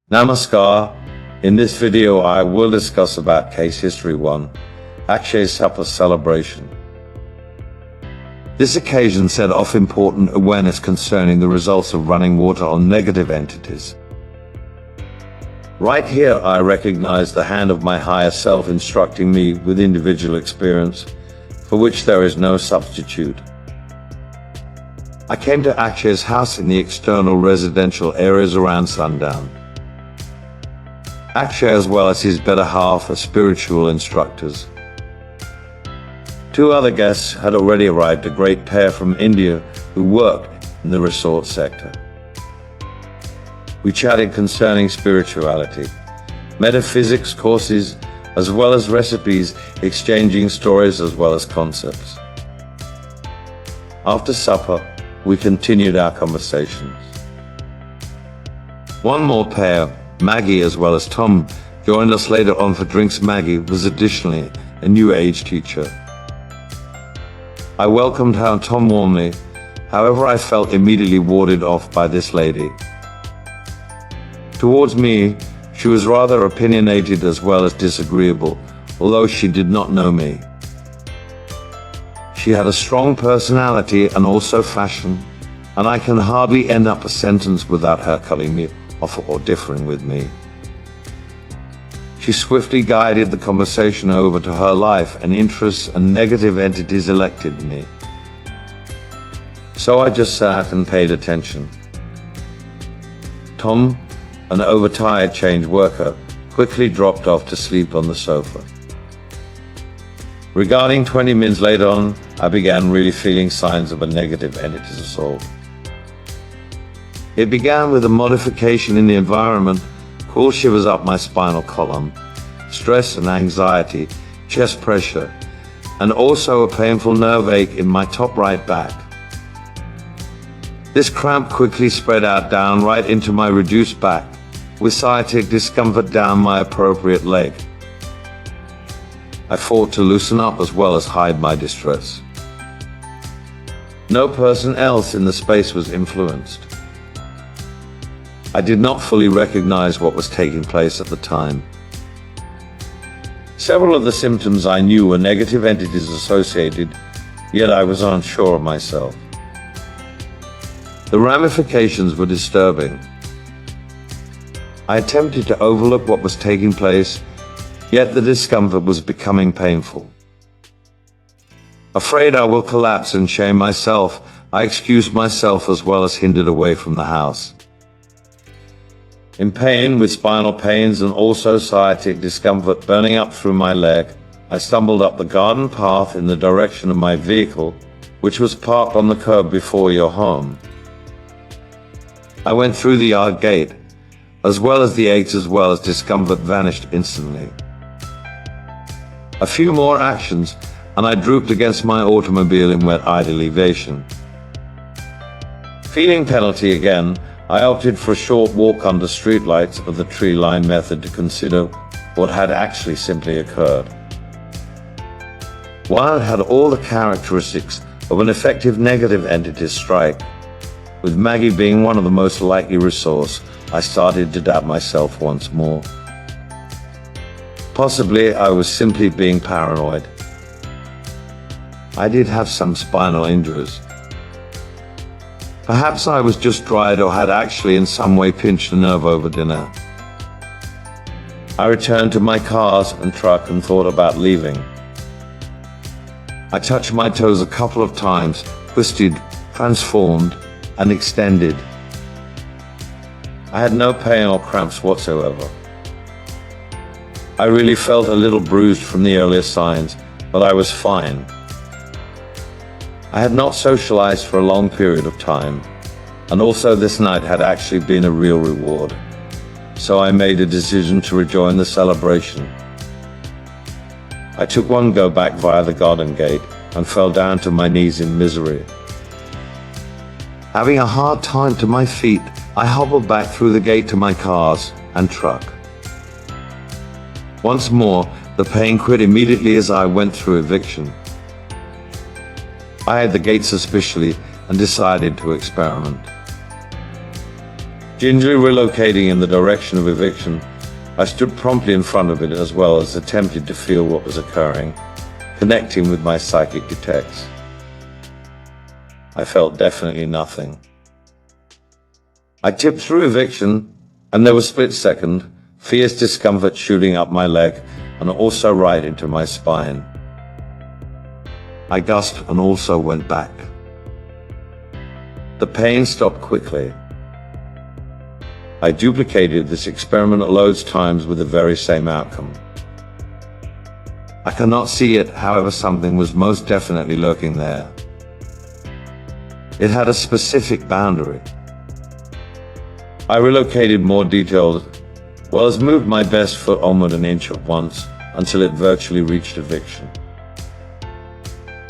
Namaskar. In this video I will discuss about Case History 1, Akshays Supper Celebration. This occasion set off important awareness concerning the results of running water on negative entities. Right here I recognize the hand of my higher self instructing me with individual experience, for which there is no substitute. I came to Akshays' house in the external residential areas around sundown. Akshay, as well as his better half, are spiritual instructors. Two other guests had already arrived, a great pair from India who worked in the resort sector. We chatted concerning spirituality, metaphysics courses, as well as recipes, exchanging stories as well as concepts. After supper, we continued our conversations. One more pair, Maggie as well as Tom, joined us later on for drinks. Maggie was additionally a New Age teacher. I welcomed her and Tom warmly, however I felt immediately warded off by this lady. Towards me, she was rather opinionated as well as disagreeable, although she did not know me. She had a strong personality and also fashion, and I can hardly end up a sentence without her cutting me off or differing with me. She swiftly guided the conversation over to her life and interests, and negative entities elected me. So I just sat and paid attention. Tom, an overtired change worker, quickly dropped off to sleep on the sofa. Regarding 20 minutes later on, I began really feeling signs of a negative entity's assault. It began with a modification in the environment, cool shivers up my spinal column, stress and anxiety, chest pressure, and also a painful nerve ache in my top right back. This cramp quickly spread out down right into my reduced back, with sciatic discomfort down my appropriate leg. I fought to loosen up as well as hide my distress. No person else in the space was influenced. I did not fully recognize what was taking place at the time. Several of the symptoms I knew were negative entities associated, yet I was unsure of myself. The ramifications were disturbing. I attempted to overlook what was taking place, yet the discomfort was becoming painful. Afraid I will collapse and shame myself, I excused myself as well as hindered away from the house. In pain, with spinal pains and also sciatic discomfort burning up through my leg, I stumbled up the garden path in the direction of my vehicle, which was parked on the curb before your home. I went through the yard gate, as well as the aches as well as discomfort vanished instantly. A few more actions, and I drooped against my automobile in wet elevation. Feeling penalty again, I opted for a short walk under streetlights of the tree line method to consider what had actually simply occurred. While it had all the characteristics of an effective negative entity strike, with Maggie being one of the most likely resource, I started to doubt myself once more. Possibly I was simply being paranoid. I did have some spinal injuries. Perhaps I was just dried or had actually in some way pinched a nerve over dinner. I returned to my cars and truck and thought about leaving. I touched my toes a couple of times, twisted, transformed, and extended. I had no pain or cramps whatsoever. I really felt a little bruised from the earlier signs, but I was fine. I had not socialized for a long period of time, and also this night had actually been a real reward. So I made a decision to rejoin the celebration. I took one go back via the garden gate and fell down to my knees in misery. Having a hard time to my feet, I hobbled back through the gate to my cars and truck. Once more, the pain quit immediately as I went through eviction. I eyed the gate suspiciously and decided to experiment. Gingerly relocating in the direction of eviction, I stood promptly in front of it as well as attempted to feel what was occurring, connecting with my psychic detects. I felt definitely nothing. I tipped through eviction, and there was a split second, fierce discomfort shooting up my leg and also right into my spine. I gasped and also went back. The pain stopped quickly. I duplicated this experiment loads times with the very same outcome. I cannot see it, however something was most definitely lurking there. It had a specific boundary. I relocated more detailed, well as moved my best foot onward an inch at once until it virtually reached eviction.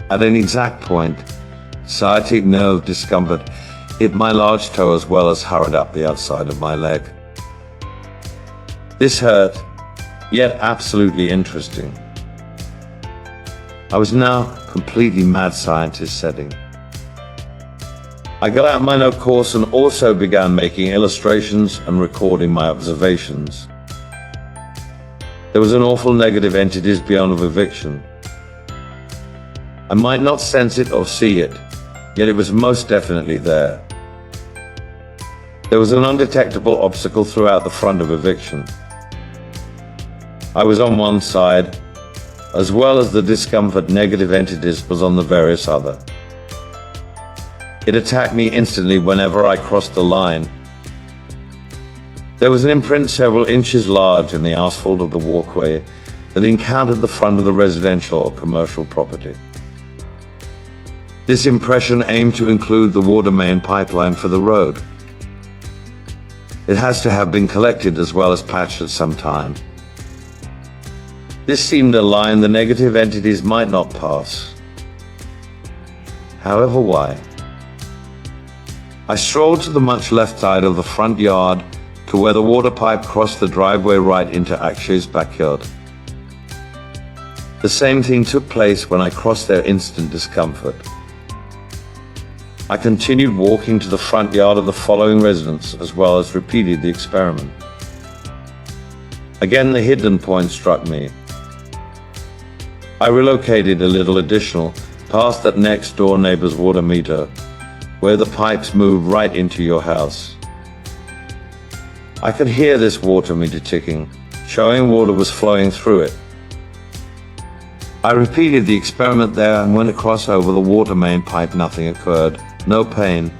At an exact point, sciatic nerve discomfort hit my large toe as well as hurried up the outside of my leg. This hurt, yet absolutely interesting. I was now completely mad scientist setting. I got out my note course and also began making illustrations and recording my observations. There was an awful negative entities beyond of eviction. I might not sense it or see it, yet it was most definitely there. There was an undetectable obstacle throughout the front of eviction. I was on one side, as well as the discomfort negative entities was on the various other. It attacked me instantly whenever I crossed the line. There was an imprint several inches large in the asphalt of the walkway that encountered the front of the residential or commercial property. This impression aimed to include the water main pipeline for the road. It has to have been collected as well as patched at some time. This seemed a line the negative entities might not pass. However, why? I strolled to the much left side of the front yard to where the water pipe crossed the driveway right into Akshays' backyard. The same thing took place when I crossed their instant discomfort. I continued walking to the front yard of the following residence as well as repeated the experiment. Again, the hidden point struck me. I relocated a little additional past that next door neighbor's water meter, where the pipes move right into your house. I could hear this water meter ticking, showing water was flowing through it. I repeated the experiment there and went across over the water main pipe. Nothing occurred. No pain.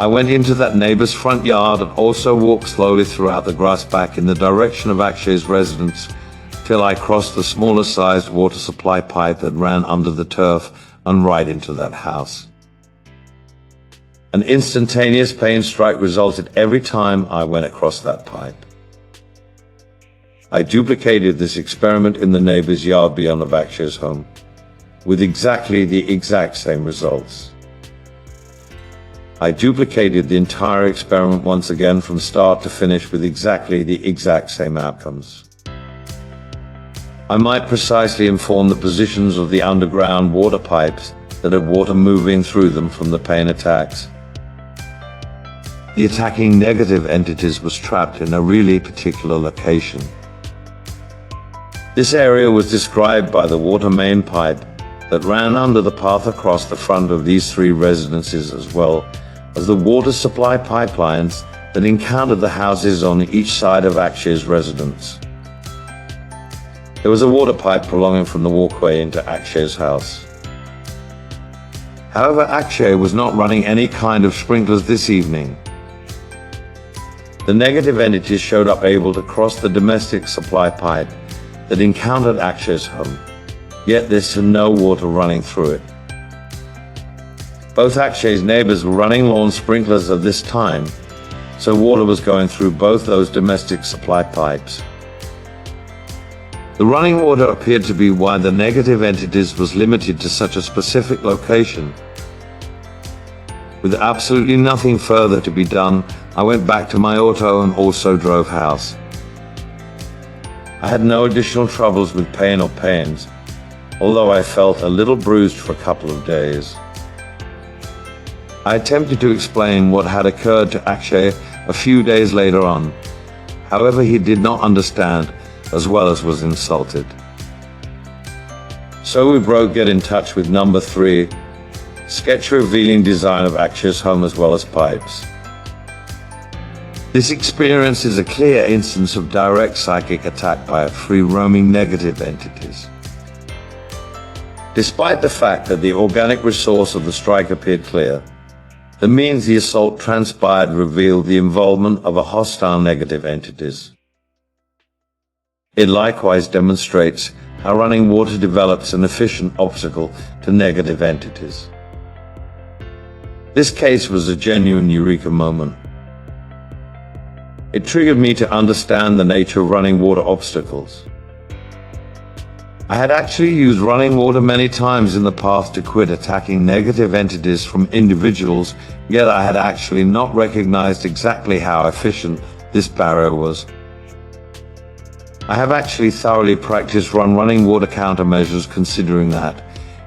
I went into that neighbor's front yard and also walked slowly throughout the grass back in the direction of Akshays' residence till I crossed the smaller sized water supply pipe that ran under the turf and right into that house. An instantaneous pain strike resulted every time I went across that pipe. I duplicated this experiment in the neighbor's yard beyond of Akshays' home, with exactly the exact same results. I duplicated the entire experiment once again from start to finish with exactly the exact same outcomes. I might precisely inform the positions of the underground water pipes that had water moving through them from the pain attacks. The attacking negative entities was trapped in a really particular location. This area was described by the water main pipe that ran under the path across the front of these three residences as well as the water supply pipelines that encountered the houses on each side of Akshays' residence. There was a water pipe prolonging from the walkway into Akshays' house. However, Akshay was not running any kind of sprinklers this evening. The negative entities showed up able to cross the domestic supply pipe that encountered Akshays' home, yet there's no water running through it. Both Akshays' neighbors were running lawn sprinklers at this time, so water was going through both those domestic supply pipes. The running water appeared to be why the negative entities was limited to such a specific location. With absolutely nothing further to be done, I went back to my auto and also drove house. I had no additional troubles with pain or pains, although I felt a little bruised for a couple of days. I attempted to explain what had occurred to Akshay a few days later on. However, he did not understand, as well as was insulted. So we broke get in touch with number 3, sketch revealing design of Akshay's home as well as pipes. This experience is a clear instance of direct psychic attack by free-roaming negative entities. Despite the fact that the organic resource of the strike appeared clear, the means the assault transpired revealed the involvement of a hostile negative entities. It likewise demonstrates how running water develops an efficient obstacle to negative entities. This case was a genuine eureka moment. It triggered me to understand the nature of running water obstacles. I had actually used running water many times in the past to quit attacking negative entities from individuals, yet I had actually not recognized exactly how efficient this barrier was. I have actually thoroughly practiced running water countermeasures, considering that,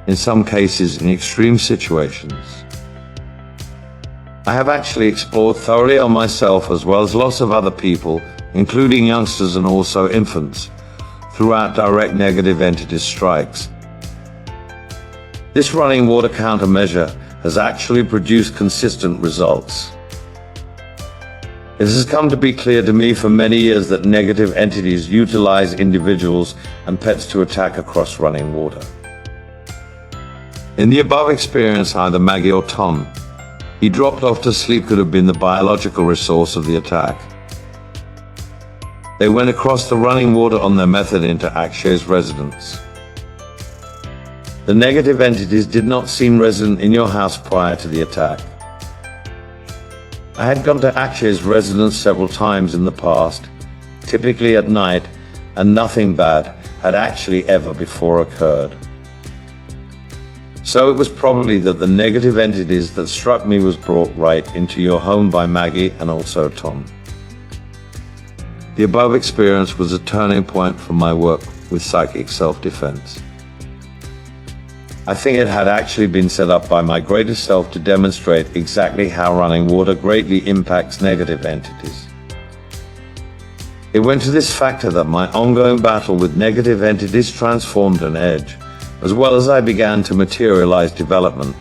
in some cases, in extreme situations, I have actually explored thoroughly on myself as well as lots of other people, including youngsters and also infants, throughout direct negative entity strikes. This running water countermeasure has actually produced consistent results. It has come to be clear to me for many years that negative entities utilize individuals and pets to attack across running water. In the above experience, either Maggie or Tom, he dropped off to sleep, could have been the biological resource of the attack. They went across the running water on their method into Akshay's residence. The negative entities did not seem resident in your house prior to the attack. I had gone to Akshay's residence several times in the past, typically at night, and nothing bad had actually ever before occurred. So it was probably that the negative entities that struck me was brought right into your home by Maggie and also Tom. The above experience was a turning point for my work with psychic self-defense. I think it had actually been set up by my greater self to demonstrate exactly how running water greatly impacts negative entities. It went to this factor that my ongoing battle with negative entities transformed an edge, as well as I began to materialize development